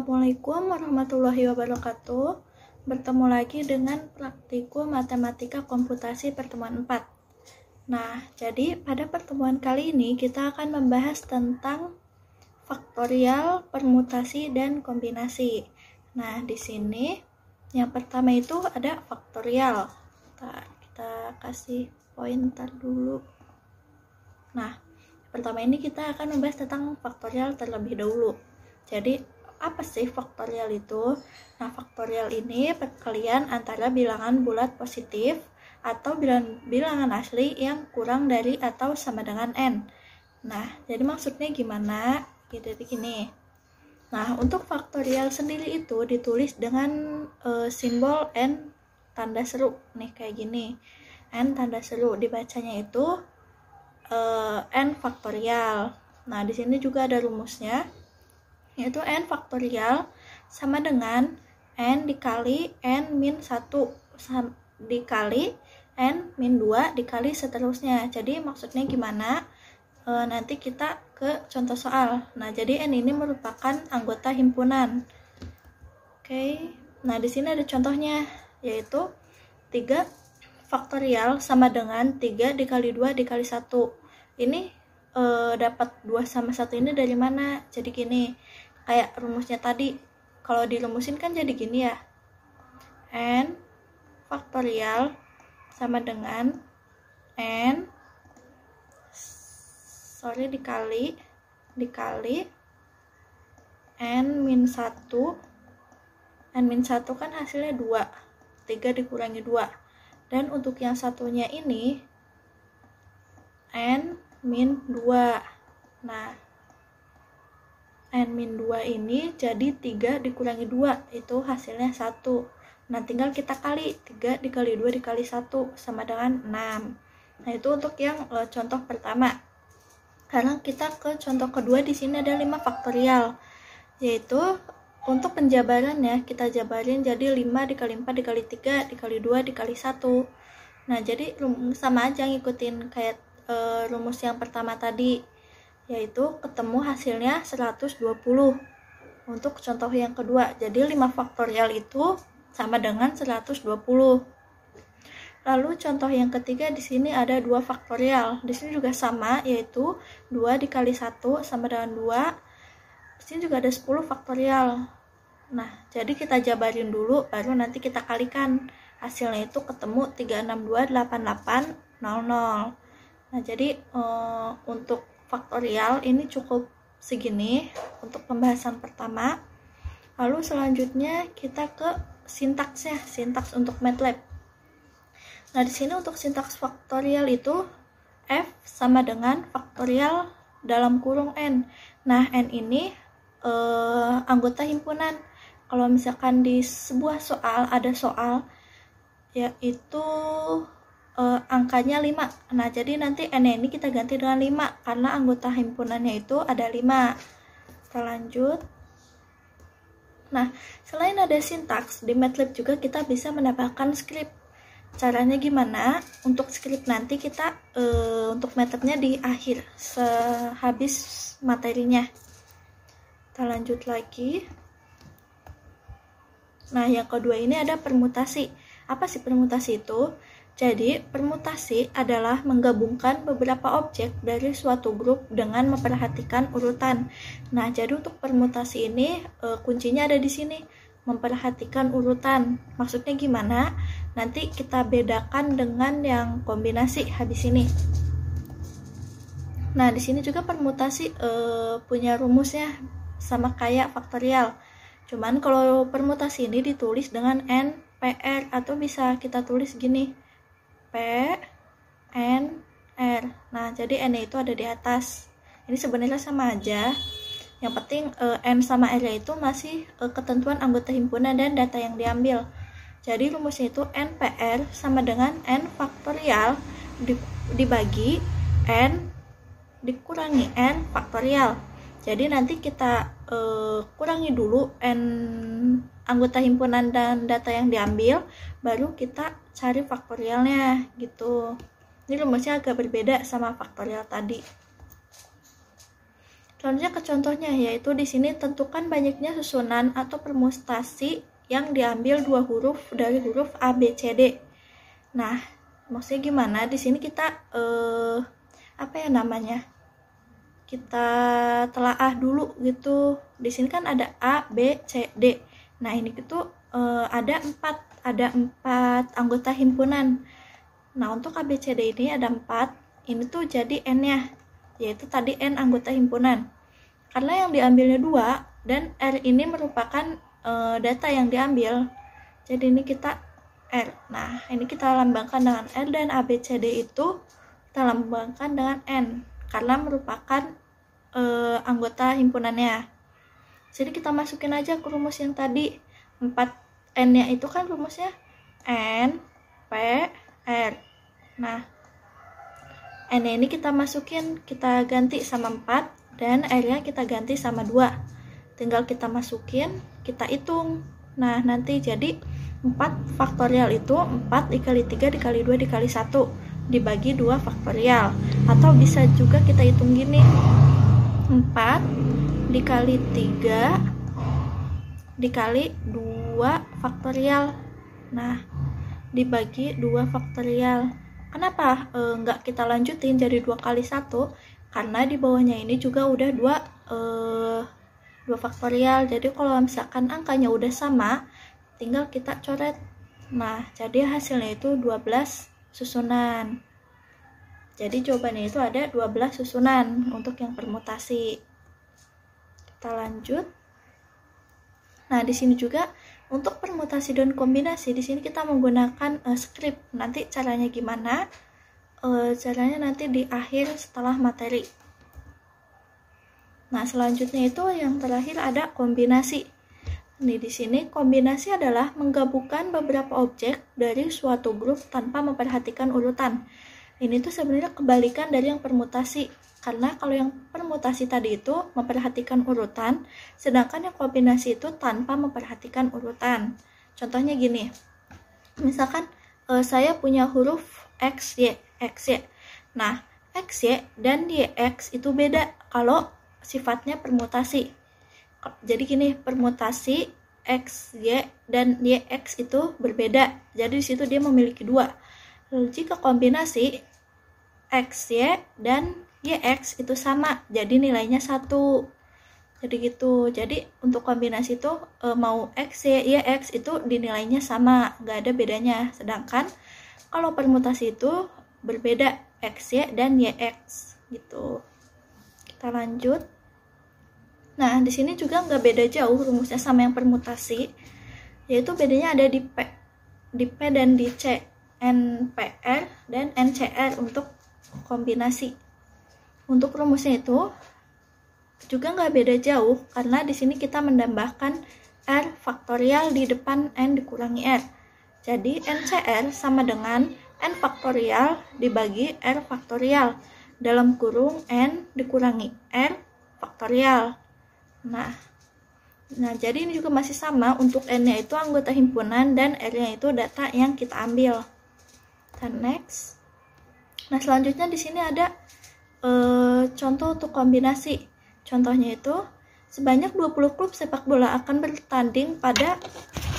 Assalamualaikum warahmatullahi wabarakatuh. Bertemu lagi dengan praktikum matematika komputasi pertemuan 4. Nah, jadi pada pertemuan kali ini kita akan membahas tentang faktorial, permutasi, dan kombinasi. Nah, di sini yang pertama itu ada faktorial. Kita kasih pointer dulu. Nah, pertama ini kita akan membahas tentang faktorial terlebih dahulu. Jadi, apa sih faktorial itu? Nah, faktorial ini perkalian antara bilangan bulat positif atau bilangan asli yang kurang dari atau sama dengan n. Nah, jadi maksudnya gimana? Jadi gini. Nah, untuk faktorial sendiri itu ditulis dengan simbol n tanda seru. Nih, kayak gini. N tanda seru, dibacanya itu n faktorial. Nah, di sini juga ada rumusnya, yaitu n faktorial sama dengan n dikali n min 1 dikali n min 2 dikali seterusnya. Jadi maksudnya gimana? Nanti kita ke contoh soal. Nah, jadi n ini merupakan anggota himpunan. Oke. Nah, di sini ada contohnya, yaitu 3 faktorial sama dengan 3 dikali 2 dikali 1. Ini dapat 2 sama 1 ini dari mana? Jadi gini, kayak rumusnya tadi, kalau dirumusin kan jadi gini ya, n faktorial sama dengan n dikali n min 1. N min 1 kan hasilnya 2, 3 dikurangi 2, dan untuk yang satunya ini n min 2. Nah, n min 2 ini jadi 3 dikurangi 2, itu hasilnya 1. Nah, tinggal kita kali, 3 dikali 2 dikali 1 sama dengan 6. Nah, itu untuk yang contoh pertama. Karena kita ke contoh kedua, di sini ada 5 faktorial, yaitu untuk penjabarannya kita jabarin jadi 5 dikali 4 dikali 3 dikali 2 dikali 1. Nah, jadi sama aja ngikutin kayak rumus yang pertama tadi, yaitu ketemu hasilnya 120 untuk contoh yang kedua. Jadi 5 faktorial itu sama dengan 120. Lalu contoh yang ketiga, di sini ada 2 faktorial. Di sini juga sama, yaitu 2 dikali 1 sama dengan 2. Di sini juga ada 10 faktorial. Nah, jadi kita jabarin dulu, baru nanti kita kalikan. Hasilnya itu ketemu 3628800. Nah, jadi untuk faktorial ini cukup segini untuk pembahasan pertama. Lalu selanjutnya kita ke sintaksnya, sintaks untuk MATLAB. Nah, di sini untuk sintaks faktorial itu f sama dengan faktorial dalam kurung n. Nah, n ini anggota himpunan. Kalau misalkan di sebuah soal ada soal yaitu angkanya 5. Nah, jadi nanti n ini kita ganti dengan 5 karena anggota himpunannya itu ada 5. Kita lanjut. Nah, selain ada sintaks, di MATLAB juga kita bisa menambahkan script. Caranya gimana? Untuk script nanti kita untuk MATLAB-nya di akhir sehabis materinya. Kita lanjut lagi. Nah, yang kedua ini ada permutasi. Apa sih permutasi itu? Jadi, permutasi adalah menggabungkan beberapa objek dari suatu grup dengan memperhatikan urutan. Nah, jadi untuk permutasi ini kuncinya ada di sini, memperhatikan urutan. Maksudnya gimana? Nanti kita bedakan dengan yang kombinasi habis ini. Nah, di sini juga permutasi punya rumusnya sama kayak faktorial. Cuman kalau permutasi ini ditulis dengan n PR, atau bisa kita tulis gini, P, N, R. Nah, jadi N itu ada di atas. Ini sebenarnya sama aja. Yang penting N sama R itu masih ketentuan anggota himpunan dan data yang diambil. Jadi rumusnya itu NPR sama dengan N faktorial dibagi N dikurangi N faktorial. Jadi nanti kita kurangi dulu N anggota himpunan dan data yang diambil, baru kita cari faktorialnya gitu. Ini rumusnya agak berbeda sama faktorial tadi. Selanjutnya ke contohnya, yaitu di sini tentukan banyaknya susunan atau permutasi yang diambil dua huruf dari huruf A, B, C, D. Nah, maksudnya gimana? Di sini kita kita telaah dulu gitu. Di sini kan ada A, B, C, D. Nah, ini itu ada empat anggota himpunan. Nah, untuk A, B, C, D ini ada 4. Ini tuh jadi N-nya, yaitu tadi N anggota himpunan. Karena yang diambilnya 2 dan R ini merupakan data yang diambil. Jadi ini kita R. Nah, ini kita lambangkan dengan R, dan A, B, C, D itu kita lambangkan dengan N karena merupakan anggota himpunannya. Jadi kita masukin aja ke rumus yang tadi. 4N-nya itu kan rumusnya N, P, R. Nah, N-nya ini kita masukin, kita ganti sama 4, dan R-nya kita ganti sama 2. Tinggal kita masukin, kita hitung. Nah, nanti jadi 4 faktorial itu 4 dikali 3 dikali 2 dikali 1 dibagi 2 faktorial. Atau bisa juga kita hitung gini, 4 dikali 3 dikali 2 faktorial. Nah, dibagi 2 faktorial. Kenapa nggak kita lanjutin jadi 2 kali 1? Karena di bawahnya ini juga udah 2 faktorial. Jadi kalau misalkan angkanya udah sama, tinggal kita coret. Nah, jadi hasilnya itu 12 susunan. Jadi jawabannya itu ada 12 susunan untuk yang permutasi. Kita lanjut. Nah, di sini juga untuk permutasi dan kombinasi, di sini kita menggunakan script. Nanti caranya gimana? Caranya nanti di akhir setelah materi. Nah, selanjutnya itu yang terakhir ada kombinasi. Nih, di sini kombinasi adalah menggabungkan beberapa objek dari suatu grup tanpa memperhatikan urutan. Ini tuh sebenarnya kebalikan dari yang permutasi. Karena kalau yang permutasi tadi itu memperhatikan urutan, sedangkan yang kombinasi itu tanpa memperhatikan urutan. Contohnya gini, misalkan saya punya huruf X, Y. Nah, X, Y, dan YX itu beda kalau sifatnya permutasi. Jadi gini, permutasi X, Y, dan YX itu berbeda. Jadi disitu dia memiliki 2. Lalu jika kombinasi X, Y, dan YX itu sama, jadi nilainya 1. Jadi gitu. Jadi untuk kombinasi itu mau X, Y, YX itu dinilainya sama, nggak ada bedanya. Sedangkan kalau permutasi itu berbeda, X, Y, dan YX gitu. Kita lanjut. Nah, di sini juga nggak beda jauh rumusnya sama yang permutasi, yaitu bedanya ada di P dan di C. NPR dan NCR untuk kombinasi. Untuk rumusnya itu juga nggak beda jauh, karena di sini kita menambahkan R faktorial di depan N dikurangi R. Jadi NCR sama dengan N faktorial dibagi R faktorial dalam kurung N dikurangi R faktorial. Nah, jadi ini juga masih sama, untuk N-nya itu anggota himpunan dan R-nya itu data yang kita ambil. Dan next. Nah, selanjutnya di sini ada contoh untuk kombinasi. Contohnya itu sebanyak 20 klub sepak bola akan bertanding pada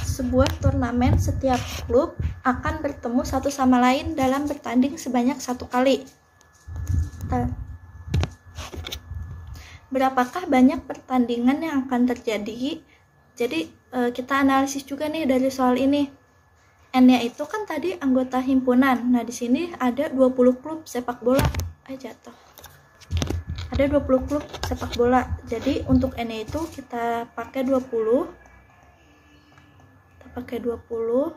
sebuah turnamen. Setiap klub akan bertemu satu sama lain dalam bertanding sebanyak 1 kali. Berapakah banyak pertandingan yang akan terjadi? Jadi kita analisis juga nih dari soal ini. N-nya itu kan tadi anggota himpunan. Nah, di sini ada 20 klub sepak bola. Jatuh. Ada 20 klub sepak bola. Jadi untuk N-nya itu kita pakai 20. Kita pakai 20.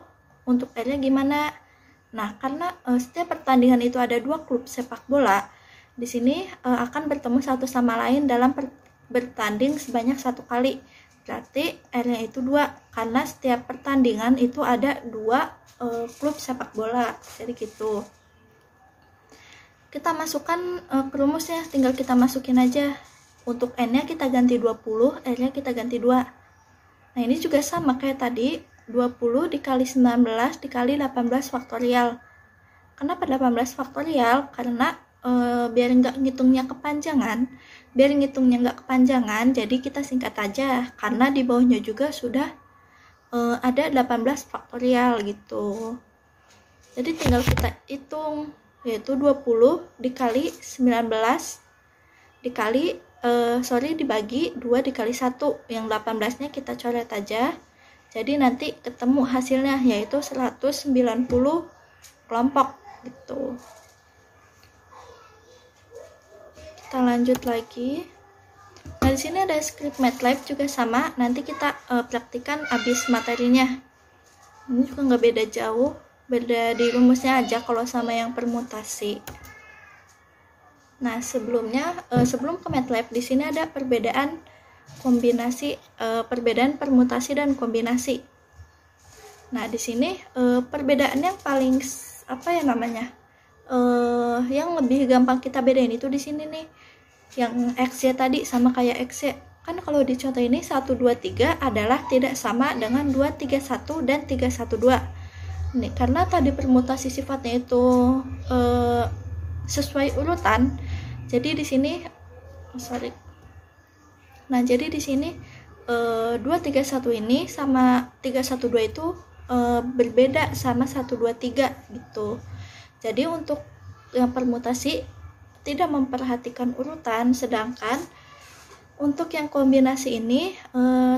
Untuk R-nya gimana? Nah, karena setiap pertandingan itu ada 2 klub sepak bola, di sini akan bertemu satu sama lain dalam bertanding sebanyak 1 kali. Berarti R-nya itu 2, karena setiap pertandingan itu ada 2 klub sepak bola. Jadi gitu. Kita masukkan ke rumusnya, tinggal kita masukin aja. Untuk N-nya kita ganti 20, R-nya kita ganti 2. Nah, ini juga sama kayak tadi, 20 dikali 19 dikali 18 faktorial. Kenapa 18 faktorial? Karena biar nggak ngitungnya kepanjangan, biar ngitungnya nggak kepanjangan, jadi kita singkat aja karena di bawahnya juga sudah ada 18 faktorial gitu. Jadi tinggal kita hitung, yaitu 20 dikali 19 dikali dibagi 2 dikali 1, yang 18 nya kita coret aja. Jadi nanti ketemu hasilnya yaitu 190 kelompok gitu. Kita lanjut lagi. Nah, di sini ada script MATLAB juga sama, nanti kita praktikan habis materinya. Ini juga nggak beda jauh, beda di rumusnya aja kalau sama yang permutasi. Nah, sebelum ke MATLAB, di sini ada perbedaan kombinasi, perbedaan permutasi dan kombinasi. Nah, di sini perbedaan yang paling yang lebih gampang kita bedain itu di sini nih, yang XY tadi sama kayak XY. Kan kalau di contoh ini 1, 2, 3 adalah tidak sama dengan 2, 3, 1 dan 3, 1, 2. Nih, karena tadi permutasi sifatnya itu sesuai urutan. Jadi di sini Nah, jadi di sini 2, 3, 1 ini sama 3, 1, 2 itu berbeda sama 1, 2, 3 gitu. Jadi untuk yang permutasi tidak memperhatikan urutan, sedangkan untuk yang kombinasi ini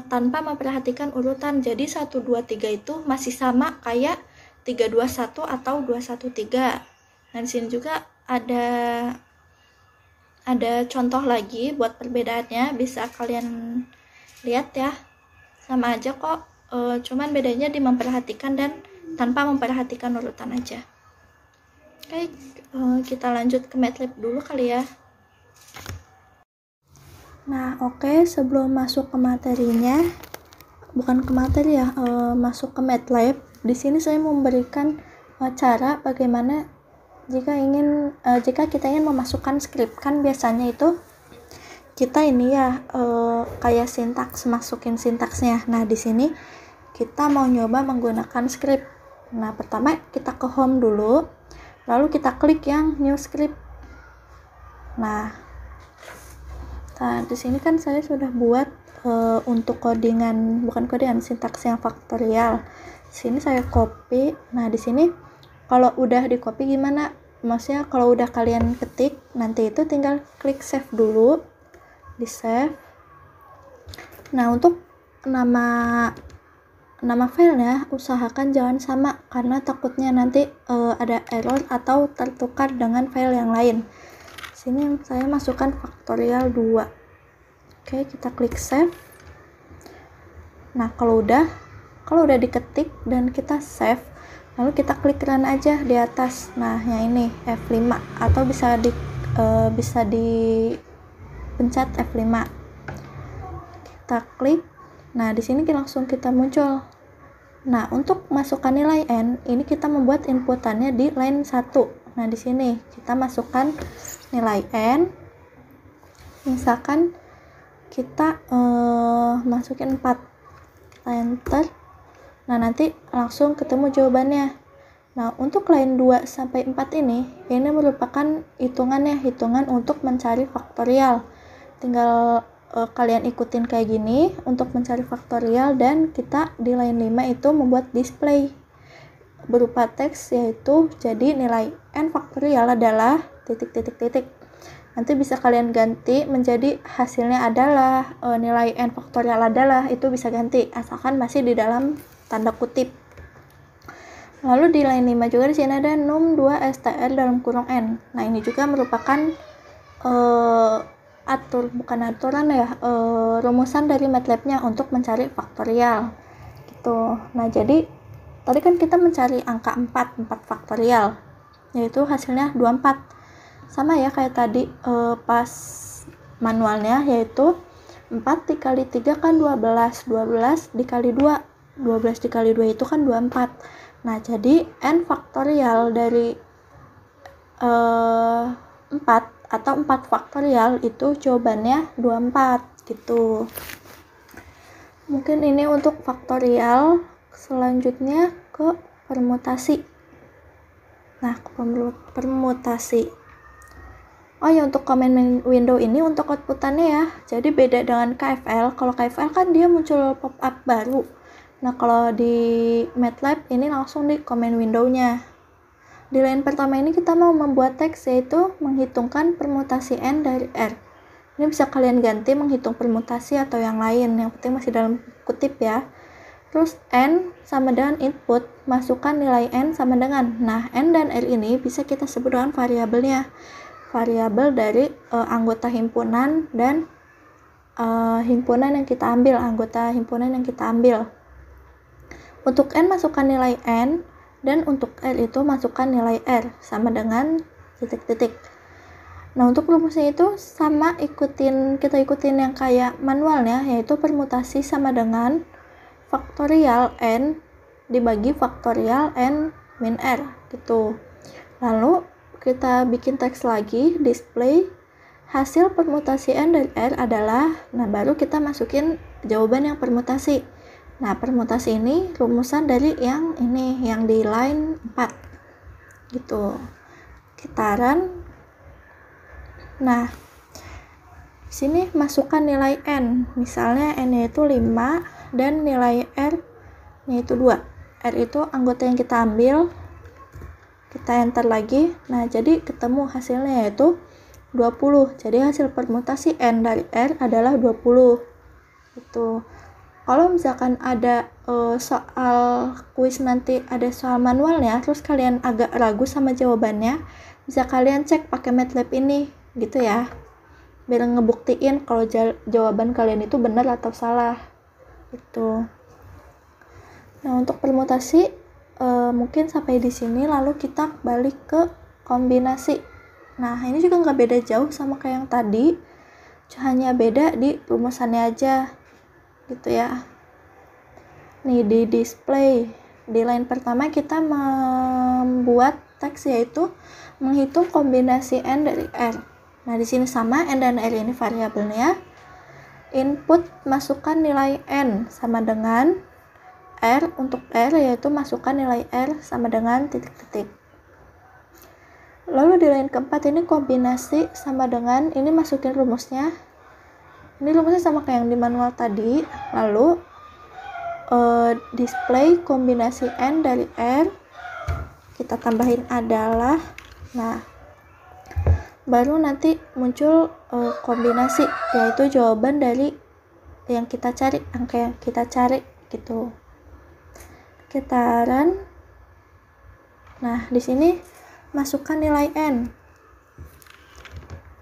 tanpa memperhatikan urutan. Jadi 1, 2, 3 itu masih sama kayak 3, 2, 1 atau 2, 1, 3. Nah, di sini juga ada contoh lagi buat perbedaannya, bisa kalian lihat ya. Sama aja kok, cuman bedanya di memperhatikan dan tanpa memperhatikan urutan aja. Oke, kita lanjut ke MATLAB dulu kali ya. Nah, oke, sebelum masuk ke materinya, bukan ke materi ya, masuk ke MATLAB. Di sini saya memberikan cara bagaimana jika kita ingin memasukkan script. Kan biasanya itu kita ini ya kayak sintaks, masukin sintaksnya. Nah, di sini kita mau nyoba menggunakan script. Nah, pertama kita ke home dulu, lalu kita klik yang new script. Nah, di sini kan saya sudah buat untuk bukan codingan, sintaks yang faktorial. Sini saya copy. Nah, di sini kalau udah di copy gimana? Maksudnya kalau udah kalian ketik, nanti itu tinggal klik save dulu, di save. Nah, untuk nama filenya usahakan jangan sama, karena takutnya nanti ada error atau tertukar dengan file yang lain. Sini saya masukkan faktorial 2. Oke, kita klik save. Nah, kalau udah diketik dan kita save, lalu kita klik run aja di atas. Nah, yang ini F5 atau bisa dipencet F5. Kita klik. Nah, di sini langsung kita muncul. Nah, untuk masukkan nilai n, ini kita membuat inputannya di line 1. Nah, di sini kita masukkan nilai n. Misalkan kita masukin 4. Kita enter. Nah, nanti langsung ketemu jawabannya. Nah, untuk line 2 sampai 4 ini merupakan hitungan untuk mencari faktorial. Tinggal kalian ikutin kayak gini untuk mencari faktorial, dan kita di line 5 itu membuat display berupa teks, yaitu jadi nilai n faktorial adalah ... Nanti bisa kalian ganti menjadi hasilnya adalah nilai n faktorial adalah, itu bisa ganti asalkan masih di dalam tanda kutip. Lalu di line 5 juga di sini ada num2 str dalam kurung n. Nah, ini juga merupakan rumusan dari MATLAB-nya untuk mencari faktorial gitu. Nah, jadi tadi kan kita mencari angka 4 faktorial, yaitu hasilnya 24. Sama ya kayak tadi pas manualnya, yaitu 4 dikali 3 kan 12 dikali 2, 12 dikali 2 itu kan 24. Nah, jadi n faktorial dari 4 atau 4 faktorial itu jawabannya 24 gitu. Mungkin ini untuk faktorial. Selanjutnya ke permutasi. Nah, ke permutasi. Oh ya, untuk command window ini untuk outputannya ya, jadi beda dengan KFL. Kalau KFL kan dia muncul pop-up baru. Nah, kalau di MATLAB ini langsung di command window-nya. Di line pertama ini kita mau membuat teks, yaitu menghitungkan permutasi N dari R. Ini bisa kalian ganti menghitung permutasi atau yang lain, yang penting masih dalam kutip ya. Terus N sama dengan input, masukkan nilai N sama dengan. Nah, N dan R ini bisa kita sebut dengan variabelnya. Variabel dari anggota himpunan dan himpunan yang kita ambil, anggota himpunan yang kita ambil. Untuk N masukkan nilai N, dan untuk R itu masukkan nilai R, sama dengan titik-titik. Nah, untuk rumusnya itu sama kita ikutin yang kayak manualnya, yaitu permutasi sama dengan faktorial N dibagi faktorial N min R, gitu. Lalu kita bikin teks lagi, display hasil permutasi N dari R adalah, nah baru kita masukin jawaban yang permutasi. Nah, permutasi ini rumusan dari yang ini, yang di line 4 gitu. Kita run. Nah, sini masukkan nilai N, misalnya N yaitu 5 dan nilai R yaitu 2. R itu anggota yang kita ambil, kita enter lagi. Nah, jadi ketemu hasilnya yaitu 20. Jadi hasil permutasi N dari R adalah 20. Itu. Kalau misalkan ada soal kuis nanti, ada soal manualnya, terus kalian agak ragu sama jawabannya, bisa kalian cek pakai MATLAB ini, gitu ya. Biar ngebuktiin kalau jawaban kalian itu benar atau salah. Itu. Nah, untuk permutasi mungkin sampai di sini, lalu kita balik ke kombinasi. Nah, ini juga nggak beda jauh sama kayak yang tadi, hanya beda di rumusannya aja, gitu ya. Nih, di display di line pertama kita membuat teks, yaitu menghitung kombinasi N dari R. Nah, di sini sama, N dan R ini variabelnya. Input masukkan nilai N sama dengan R, untuk R yaitu masukkan nilai R sama dengan titik-titik. Lalu di line keempat ini kombinasi sama dengan, ini masukin rumusnya. Ini rumusnya sama kayak yang di manual tadi. Lalu display kombinasi N dari R, kita tambahin adalah, nah baru nanti muncul kombinasi, yaitu jawaban dari yang kita cari, angka yang kita cari, gitu. Kita run. Nah, di sini masukkan nilai N.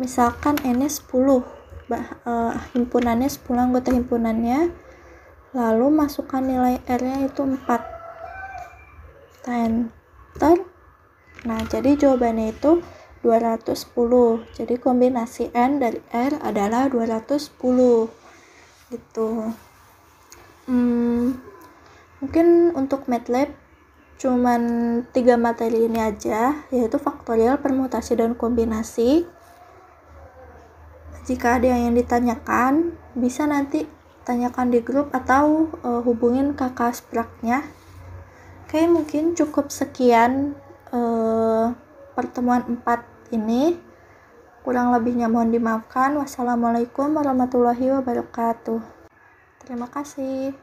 Misalkan N-nya 10, himpunannya 10, anggota himpunannya. Lalu masukkan nilai R-nya itu 4. Kita enter. Nah, jadi jawabannya itu 210. Jadi kombinasi N dari R adalah 210. Gitu. Mungkin untuk MATLAB cuman 3 materi ini aja, yaitu faktorial, permutasi, dan kombinasi. Jika ada yang ditanyakan, bisa nanti tanyakan di grup atau hubungin kakak spraknya. Oke, mungkin cukup sekian pertemuan 4 ini. Kurang lebihnya mohon dimaafkan. Wassalamualaikum warahmatullahi wabarakatuh. Terima kasih.